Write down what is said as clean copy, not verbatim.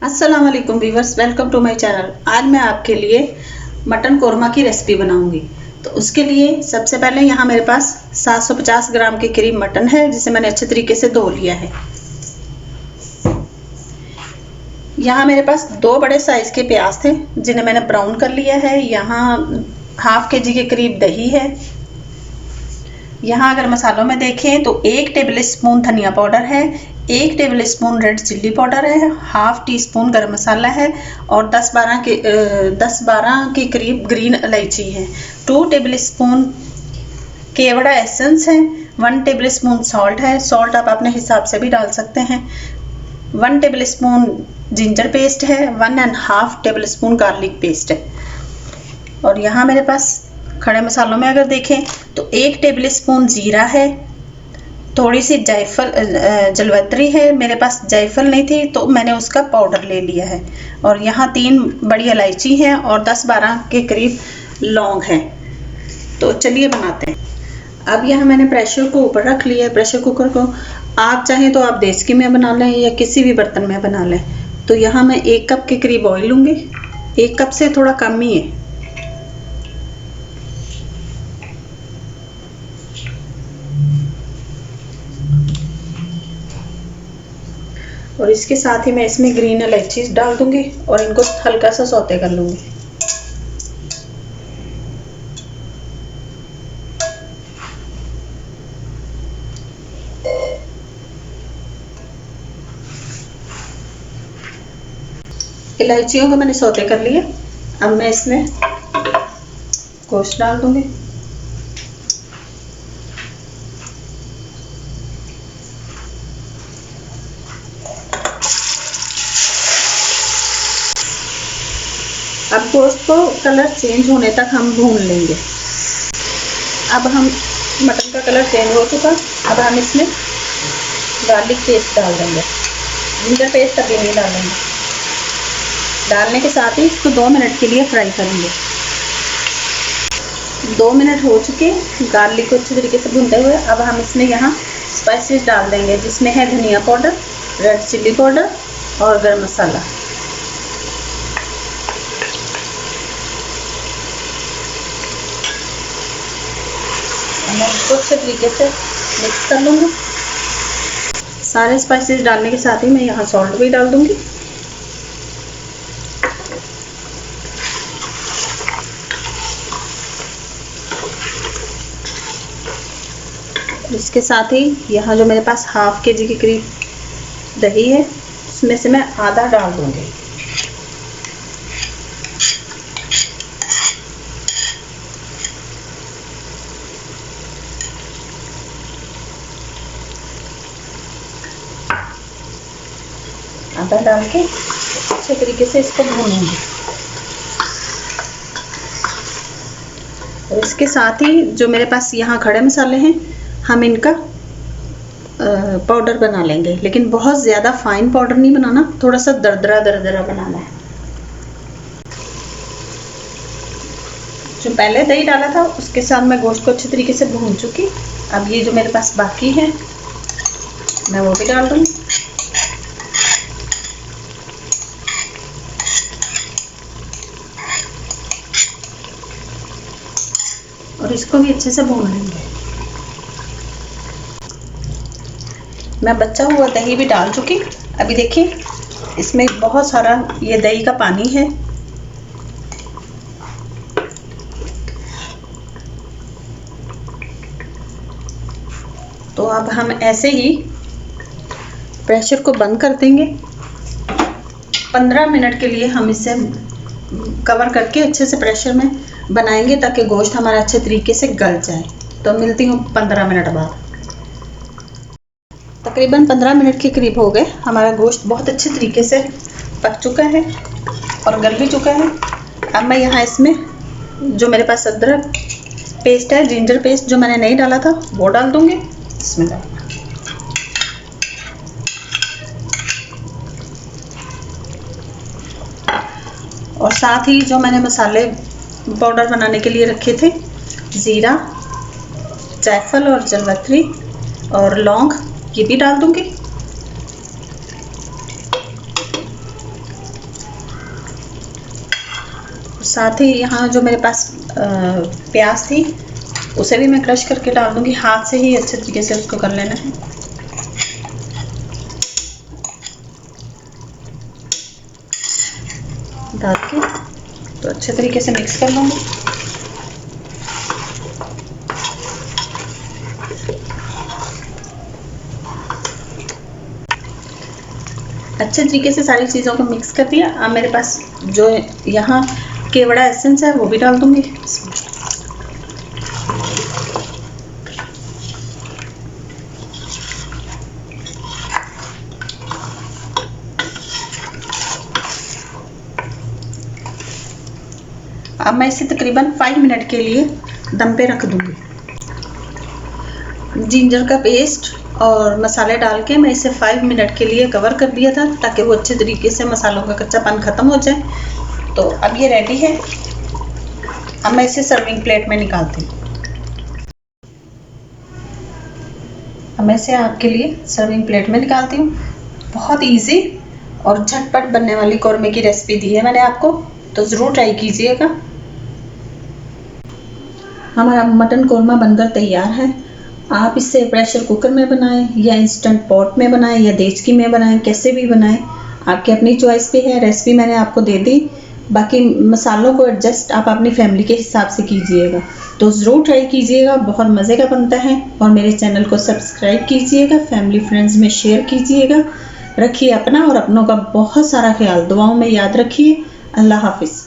अस्सलाम वालेकुम viewers, welcome to my channel. आज मैं आपके लिए मटन कोरमा की रेसिपी बनाऊंगी। तो उसके लिए सबसे पहले यहाँ मेरे पास 750 ग्राम के करीब मटन है, जिसे मैंने अच्छे तरीके से धो लिया है। यहाँ मेरे पास 2 बड़े साइज के प्याज थे, जिन्हें मैंने ब्राउन कर लिया है। यहाँ हाफ के जी के करीब दही है। यहाँ अगर मसालों में देखें तो 1 टेबल स्पून धनिया पाउडर है, 1 table spoon red chilli powder है, हाफ टी स्पून गरम मसाला है और 10-12 के करीब ग्रीन इलायची है। 2 टेबल स्पून केवड़ा एसेंस है, 1 टेबल स्पून सॉल्ट है। सॉल्ट आप अपने हिसाब से भी डाल सकते हैं। 1 टेबल स्पून जिंजर पेस्ट है, 1.5 टेबल स्पून गार्लिक पेस्ट है। और यहाँ मेरे पास खड़े मसालों में अगर देखें तो 1 टेबल स्पून जीरा है, थोड़ी सी जायफल जलवत्री है। मेरे पास जायफल नहीं थी तो मैंने उसका पाउडर ले लिया है। और यहाँ 3 बड़ी इलायची है और 10-12 के करीब लौंग है। तो चलिए बनाते हैं। अब यहाँ मैंने प्रेशर को ऊपर रख लिया है, प्रेशर कुकर को। आप चाहें तो आप देसी में बना लें या किसी भी बर्तन में बना लें। तो यहाँ मैं 1 कप के करीब ऑयल लूँगी, 1 कप से थोड़ा कम ही है। और इसके साथ ही मैं इसमें ग्रीन इलायची डाल दूंगी और इनको हल्का सा सौते कर लूंगी। इलायचियों को मैंने सौते कर लिया। अब मैं इसमें गोश्त डाल दूंगी। अब गोश्त को कलर चेंज होने तक हम भून लेंगे। अब हम मटन का कलर चेंज हो चुका। अब हम इसमें गार्लिक पेस्ट डाल देंगे, जिंजर पेस्ट अभी नहीं डालेंगे। डालने के साथ ही इसको 2 मिनट के लिए फ्राई करेंगे। 2 मिनट हो चुके गार्लिक को अच्छी तरीके से भूनते हुए। अब हम इसमें यहाँ स्पाइसेस डाल देंगे, जिसमें है धनिया पाउडर, रेड चिल्ली पाउडर और गरम मसाला। मैं इसको अच्छे तरीके से मिक्स कर लूँगी। सारे स्पाइसेस डालने के साथ ही मैं यहाँ सॉल्ट भी डाल दूँगी। इसके साथ ही यहाँ जो मेरे पास हाफ के जी के करीब दही है, उसमें से मैं आधा डाल दूँगी। आधा डाल के अच्छे तरीके से इसको भूनेंगे। और इसके साथ ही जो मेरे पास यहाँ खड़े मसाले हैं, हम इनका पाउडर बना लेंगे। लेकिन बहुत ज़्यादा फाइन पाउडर नहीं बनाना, थोड़ा सा दरदरा दरदरा बनाना है। जो पहले दही डाला था उसके साथ मैं गोश्त को अच्छे तरीके से भून चुकी। अब ये जो मेरे पास बाकी है मैं वो भी डाल दूँगी। और इसको भी अच्छे से भून लेंगे। मैं बचा हुआ दही भी डाल चुकी। अभी देखिए इसमें बहुत सारा ये दही का पानी है। तो अब हम ऐसे ही प्रेशर को बंद कर देंगे। 15 मिनट के लिए हम इसे कवर करके अच्छे से प्रेशर में बनाएंगे, ताकि गोश्त हमारा अच्छे तरीके से गल जाए। तो मिलती हूँ 15 मिनट बाद। तकरीबन 15 मिनट के करीब हो गए। हमारा गोश्त बहुत अच्छे तरीके से पक चुका है और गल भी चुका है। अब मैं यहाँ इसमें जो मेरे पास अदरक पेस्ट है, जिंजर पेस्ट जो मैंने नहीं डाला था, वो डाल दूँगी। इसमें और साथ ही जो मैंने मसाले पाउडर बनाने के लिए रखे थे, ज़ीरा, जायफल और जलवत्री और लौंग, ये भी डाल दूंगी। साथ ही यहाँ जो मेरे पास प्याज थी उसे भी मैं क्रश करके डाल दूँगी। हाथ से ही अच्छे तरीके से उसको कर लेना है। डाल के तो अच्छे तरीके से मिक्स कर लूँगी। अच्छे तरीके से सारी चीज़ों को मिक्स कर दिया। अब मेरे पास जो यहाँ केवड़ा एसेंस है वो भी डाल दूँगी। अब मैं इसे तकरीबन 5 मिनट के लिए दम पे रख दूँगी। जिंजर का पेस्ट और मसाले डाल के मैं इसे 5 मिनट के लिए कवर कर दिया था ताकि वो अच्छे तरीके से मसालों का कच्चापन ख़त्म हो जाए। तो अब ये रेडी है। अब मैं इसे सर्विंग प्लेट में निकालती हूँ। अब मैं इसे आपके लिए सर्विंग प्लेट में निकालती हूँ। बहुत इजी और झटपट बनने वाली कौरमे की रेसिपी दी है मैंने आपको, तो ज़रूर ट्राई कीजिएगा। हमारा मटन कौरमा बनकर तैयार है। आप इसे प्रेशर कुकर में बनाएं या इंस्टेंट पॉट में बनाएं या देचकी में बनाएं, कैसे भी बनाएं, आपकी अपनी चॉइस पे है। रेसिपी मैंने आपको दे दी, बाकी मसालों को एडजस्ट आप अपनी फैमिली के हिसाब से कीजिएगा। तो ज़रूर ट्राई कीजिएगा, बहुत मज़े का बनता है। और मेरे चैनल को सब्सक्राइब कीजिएगा, फैमिली फ्रेंड्स में शेयर कीजिएगा। रखिए अपना और अपनों का बहुत सारा ख्याल, दुआओं में याद रखिए। अल्लाह हाफिज़।